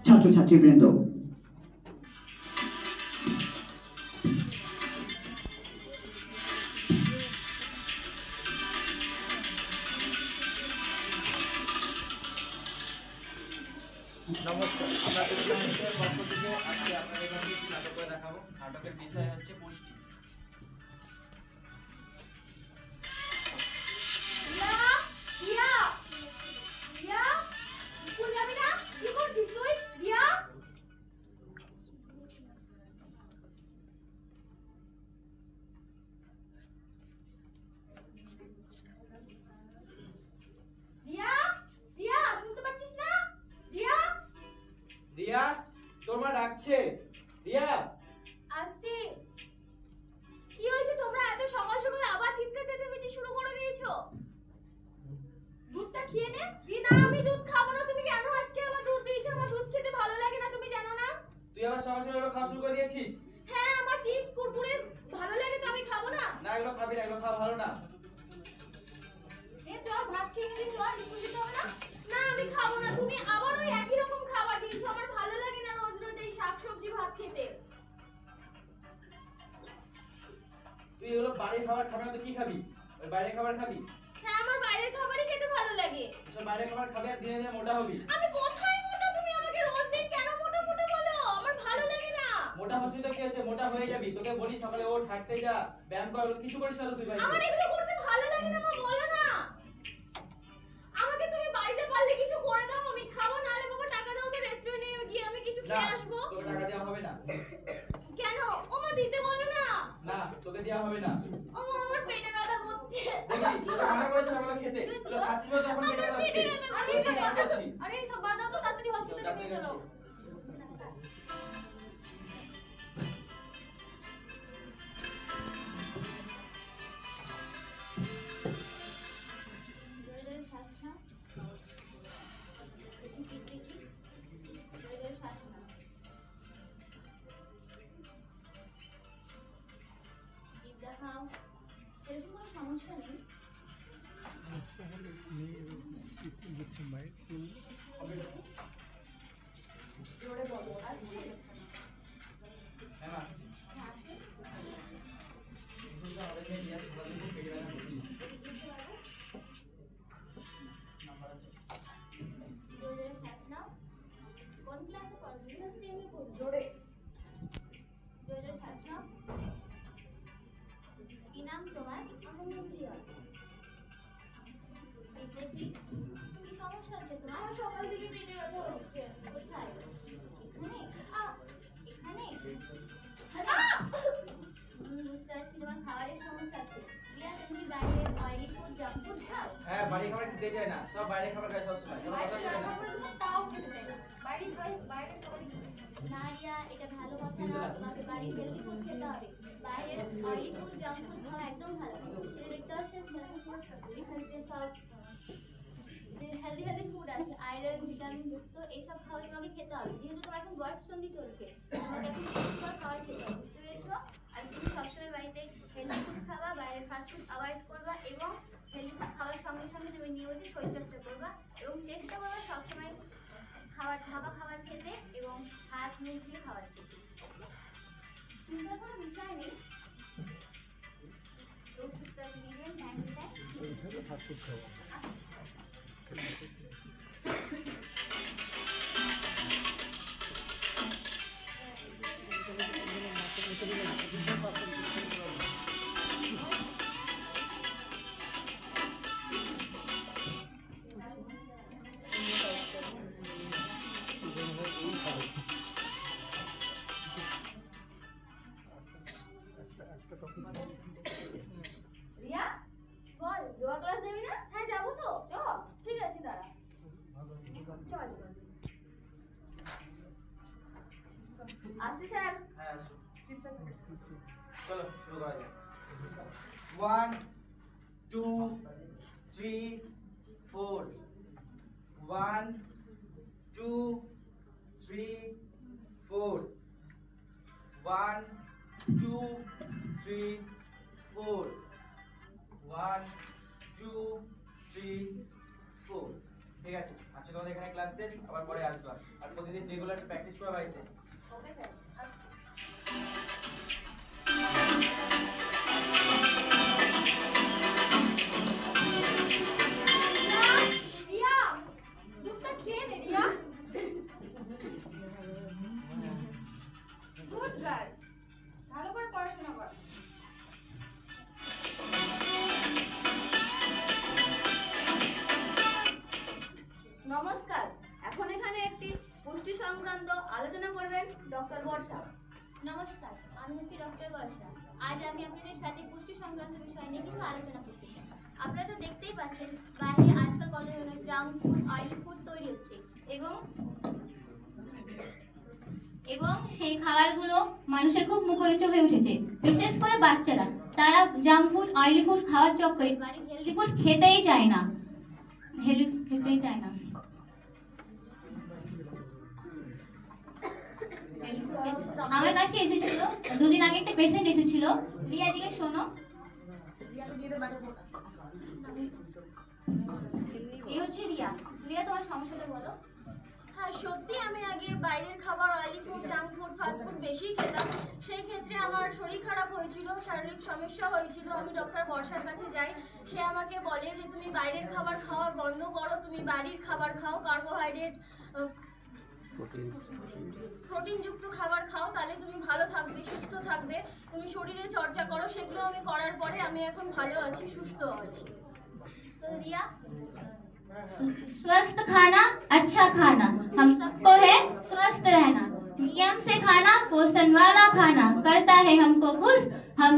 ছাত্রছাত্রীবৃন্দ, নমস্কার। আমরা টেলিভিশনের পক্ষ থেকে আজকে আপনাদের কাছে একটি নাটক করে দেখাবো। নাটকের বিষয় হচ্ছে পুষ্টি। রিয়া, তোর মা ডাকছে। রিয়া, আসছে। কি হয়েছে? তোমরা এত সকাল সকাল আবার চিৎকার চেঁচামেচি শুরু করে দিয়েছো? দুধটা খেয়ে নে। দিদা, আমি দুধ খাবো না। তুমি কেন আজকে আমার দুধ দিয়েছো? আমার দুধ খেতে ভালো লাগে না, তুমি জানো না? তুই আবার সকাল সকাল এগুলো খাওয়া শুরু করে দিয়েছিস? হ্যাঁ, আমার চিপস কুরকুরে ভালো লাগে তো আমি খাবো না। না, এগুলো খাবি না, এগুলো খাওয়া ভালো না। চল ভাত খেয়ে নিবি, চল স্কুল যেতে হবে না। না, আমি খাবো না। তুমি আবার ওই একই রকম খাবার দিয়েছো। আমার ভালো লাগে না রোজ রোজ এই শাকসবজি ভাত খেতে। তুই এগুলো বাড়ির খাবার খাবি না তো কি খাবি? ওই বাইরের খাবার খাবি? হ্যাঁ, আমার বাইরের খাবারই খেতে ভালো লাগে। এসব বাইরের খাবার খাবে আর দিনে দিনে মোটা হবি। আমি কোথায় মোটা? তুমি আমাকে রোজ দিন কেন মোটা মোটা বলো? আমার ভালো লাগে না। মোটা হচ্ছিস তো কি হচ্ছে? মোটা হয়ে যাবি। তোকে বলি সকালে ওঠ, হাঁটতে যা, ব্যায়াম কর, এগুলো কিছু করিস না তো তুই ভাই। আমার এগুলো করতে ভালো লাগে না, মা বলো না। আমাকে তুমি বাড়িতে পারলে কিছু করে দাও, আমি খাবো। নালে বাবা টাকা দাও তো, রেস্টুরেন্টে গিয়ে আমি কিছু না, খেয়ে আসবো। তোকে টাকা দেওয়া হবে না। কেন? ওমা দিতে বলো না। না, তোকে দেওয়া হবে না। ওমা, আমার পেটে ব্যথা করছে। দেখি তোকে মানা করেছি সকালে খেতে। তুই খাচ্ছিস বলে তখন পেটে ব্যথা হচ্ছে। আরে তোকে মানা করছি। এই সব বাদ দাও তো, তাড়াতাড়ি হসপিটালে নিয়ে চলো। সেরকম কোনো সমস্যা নেই। জোরে বলো। আসছে? হ্যাঁ, আসছি। হ্যাঁ, আসে। কিন্তু আমাদের মেয়ে রিয়া সকাল থেকে পেটে ব্যথা করছে। নাম্বার আছে? জোরে শ্বাস নাও। কোন ক্লাসে পড়ো? ক্লাস 10 এ পড়ো। জোরে জোরে শ্বাস নাও। কি নাম তোমার? আমার নাম রিয়া। পেটে কি সমস্যা হচ্ছে তোমার? আমার সকাল থেকে পেটে ব্যথা হচ্ছে। কোথায়? এখানে? এখানে? বুঝতে পারছি তোমার খাবারের সমস্যা আছে। রিয়া, তুমি বাইরে অয়েলি ফুড, জাঙ্ক ফুড খাও? হ্যাঁ, বাড়ির খাবার খেতে চাই না, সব বাইরের খাবার খাই সবসময়। কোনো কথা শোনে না। তাও খেতে চাই না। বাইরে খাবারই না রিয়া, এটা ভালো কথা না। তোমাকে বাড়ির হেলদি ফুড খেতে হবে। বাইরের অয়েলি ফুড, জাঙ্ক ফুড খাওয়া একদম ভালো না। এই দেখতে পাচ্ছেন এখানে সব হেলদি হেলদি ফুড আছে, আয়রন ভিটামিন যুক্ত, এইসব খাবার তোমাকে খেতে হবে। যেহেতু তোমার এখন বয়স সন্ধি চলছে, তোমাকে এখন পুষ্টিকর খাবার খেতে হবে, বুঝতে পেরেছো? আর তুমি সবসময় বাড়িতে হেলদি ফুড খাবা, বাইরের ফাস্ট ফুড অ্যাভয়েড করবা, এবং হেলদি ফুড খাওয়ার সঙ্গে সঙ্গে তুমি নিয়মিত শরীরচর্চা করবা, এবং চেষ্টা করবা সবসময় ঢাকা খাবার খেতে এবং হাত মুখ দিয়ে খাবার খেতে। চিন্তার কোনো বিষয় নেই। ওষুধটা দিবেন time to time. Riya, ball yoga class যাবি না? হ্যাঁ, যাবো তো। চল, ঠিক আছে, দাঁড়া। চল। আসছি স্যার। হ্যাঁ, আসো। চলো শুরু করা যাক। 1 2 3 4 1 2 3 4 1 2 3 4 1 2 3 4 ঠিক আছে, আজকে তোমাদের এখানে ক্লাস শেষ, আবার পরে আসবা। আর প্রতিদিন রেগুলার প্র্যাকটিস করো বাড়িতে। Okay sir. রিয়া, দুধটা খেয়ে নে রিয়া। গুড গার্ল, ভালো করে পড়াশোনা কর। নমস্কার, এখন এখানে একটি পুষ্টি সংক্রান্ত আলোচনা করবেন ডক্টর বর্ষা। নমস্কার, আমি হচ্ছি ডক্টর বর্ষা। আজ আমি আপনাদের সাথে পুষ্টি সংক্রান্ত বিষয় নিয়ে কিছু আলোচনা করতে চাই। আপনারা তো দেখতেই পাচ্ছেন বাইরে আজকাল কত ধরনের জাঙ্ক ফুড, অয়েলি ফুড তৈরি হচ্ছে এবং সেই খাবারগুলো মানুষের খুব মুখরোচক হয়ে উঠেছে। বিশেষ করে বাচ্চারা, তারা জাঙ্ক ফুড, অয়েলি ফুড খাওয়ার চক্করে বাড়ির হেলদি ফুড খেতেই চায় না। আমার কাছে এসেছিল দুদিন আগে একটা পেশেন্ট এসেছিল। রিয়া, দিকে শোনো। এই হচ্ছে রিয়া। রিয়া, তোমার সমস্যাটা বলো। হ্যাঁ, সত্যি আমি আগে বাইরের খাবার, oily food, junk food, fast food বেশি খেতাম। সেই ক্ষেত্রে আমার শরীর খারাপ হয়েছিল, শারীরিক সমস্যা হয়েছিল। আমি ডক্টর বর্ষার কাছে যাই, সে আমাকে বলে যে তুমি বাইরের খাবার খাওয়া বন্ধ করো, তুমি বাড়ির খাবার খাও, কার্বোহাইড্রেট, প্রোটিনযুক্ত খাবার খাও, তাহলে তুমি ভালো থাকবে, সুস্থ থাকবে, তুমি শরীরে চর্চা করো। সেগুলো আমি করার পরে আমি এখন ভালো আছি, সুস্থ আছি। तो रिया, स्वस्थ खाना, अच्छा खाना, हम सबको है स्वस्थ रहना। नियम से खाना, पोषण वाला खाना करता है हमको खुश। हम